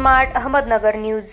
Smart Ahmednagar news.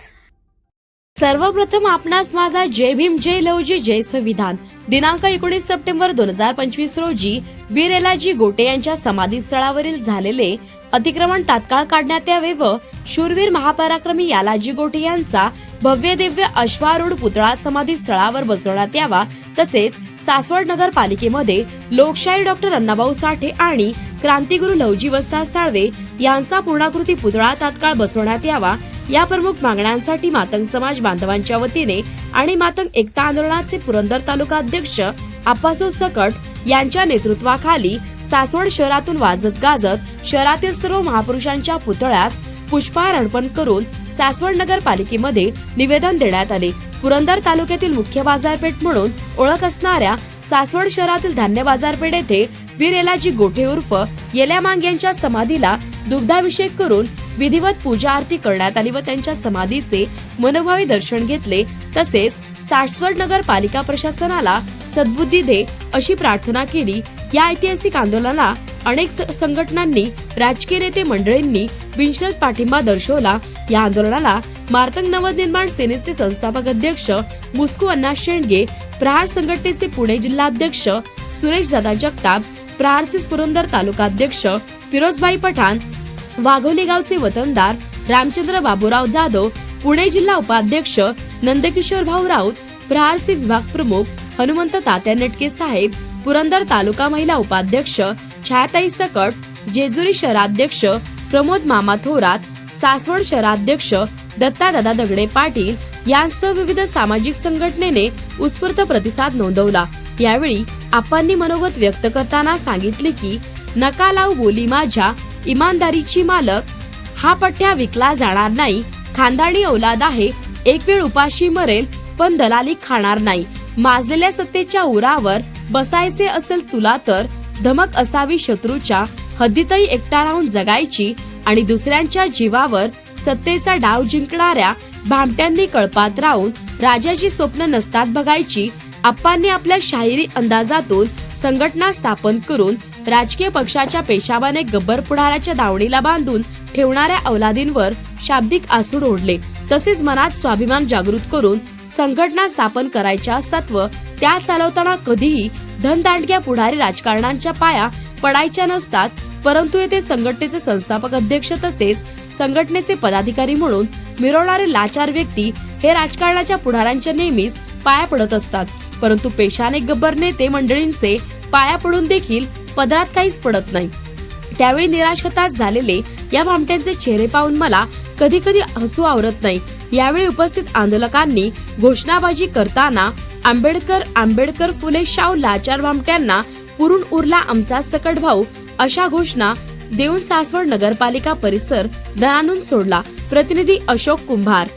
सर्वप्रथम आपणास माझा जय भीम, जय लवजी, जय संविधान। दिनांक 19 सप्टेंबर 2025 रोजी वीर एलाजी गोटे यांच्या समाधीस्थळावरील झालेले अतिक्रमण तात्काळ काढण्यात यावे व शूरवीर महापराक्रमी यालाजी गोटे यांचा भव्य दिव्य अश्वारूढ पुतळा समाधीस्थळावर बसवण्यात यावा। तसेच सासवड नगरपालिकेमध्ये लोकशाहीर डॉक्टर अण्णाभाऊ साठे आणि क्रांतिगुरु लवजी वस्ताद साळवे यांचा पूर्णाकृती पुतळा तात्काळ बसवण्यात यावा। या प्रमुख मागण्यांसाठी मातंग समाज बांधवांच्या वतीने आणि मातंग एकता आंदोलनाचे पुरंदर तालुका अध्यक्ष आप्पासाहेब सकट यांच्या नेतृत्वाखाली सासवड शहरातून वाजत गाजत शहरातील सर्व महापुरुषांच्या पुतळ्यास पुष्पहार अर्पण करून सासवड नगरपालिकेमध्ये निवेदन देण्यात आले। पुरंदर तालुक्यातील मुख्य बाजारपेठ म्हणून ओळख असणाऱ्या सासवड शहरातील धान्य बाजारपेठ येथे वीर एलाजी गोटे उर्फ येल्यामांग यांच्या समाधीला दुग्धाभिषेक करून विधिवत पूजा आरती करण्यात आली व त्यांच्या समाधीचे मनोभावे दर्शन घेतले। तसेच सासवड नगरपालिका प्रशासनाला सद्बुद्धी दे अशी प्रार्थना केली। या ऐतिहासिक आंदोलनाला अनेक संघटनांनी, राजकीय नेते मंडळींनी बिनशर्त पाठिंबा दर्शवला। या आंदोलनाला मातंग नवनिर्माण सेनेचे संस्थापक अध्यक्ष मुस्कू अण्णा शेंडगे, प्रहार संघटनेचे पुणे जिल्हाध्यक्ष सुरेश दादा जगताप, प्रहारचे पुरंदर तालुका अध्यक्ष फिरोजभाई पठाण, वाघोली गावचे वतनदार रामचंद्र बाबूराव जाधव, पुणे जिल्हा उपाध्यक्ष नंदकिशोर भाऊ राऊत, प्रहारचे विभाग प्रमुख हनुमंत तात्या नेटके साहेब, पुरंदर तालुका महिला उपाध्यक्ष छायाताई सकट, जेजुरी शहराध्यक्ष प्रमोद मामा थोरात, सासवड शहराध्यक्ष दत्ता दादा दगडे पाटील यांसह विविध सामाजिक संघटनेने उत्स्फूर्त प्रतिसाद नोंदवला। यावेळी आप्पांनी मनोगत व्यक्त करताना सांगितले की नका लावू बोली माझ्या इमानदारीची मालक, हा पठ्ठ्या विकला जाणार नाही। खानदानी औलाद आहे, एक वेळ उपाशी मरेल पण दलाली खाणार नाही। माजलेल्या सत्तेच्या उरावर बसायचे असेल तुला तर धमक असावी शत्रूच्या हद्दीतही एकटा राहून जगायची आणि दुसऱ्यांच्या जीवावर सत्तेचा डाव जिंकणाऱ्या भामट्यांनी कळपात राहून राजाची स्वप्न नसतात बघायची। आप्पांनी आपल्या शाहिरी अंदाजातून संघटना स्थापन करून राजकीय पक्षाच्या पेशावाने गब्बर पुढाऱ्याच्या दावणीला बांधून ठेवणाऱ्या औलादींवर शाब्दिक आसूड ओढले। तसेच मनात स्वाभिमान जागृत करून संघटना स्थापन करायच्या असतात व त्या चालवताना कधीही धनदांडग्या पुढारी राजकारणांच्या पाया पडायच्या नसतात। परंतु येथे संघटनेचे संस्थापक अध्यक्ष तसेच संघटनेचे पदाधिकारी म्हणून मिरवणारे लाचार व्यक्ती हे राजकारणाच्या पुढाऱ्यांच्या नेहमीच पाया पडत असतात। परंतु पेशाने गब्बर नेते मंडळींचे पाया पडून देखील पदरात काहीच पडत नाही। त्यावेळी निराश हताश झालेले या भामट्यांचे चेहरे पाहून मला कधी कधी हसू आवरत नाही। यावेळी उपस्थित आंदोलकांनी घोषणाबाजी करताना आंबेडकर आंबेडकर फुले शाहू लाचार भामट्यांना पुरून उरला आमचा सकट भाऊ अशा घोषणा देऊन सासवड नगरपालिका परिसर दणाणून सोडला। प्रतिनिधी अशोक कुंभार।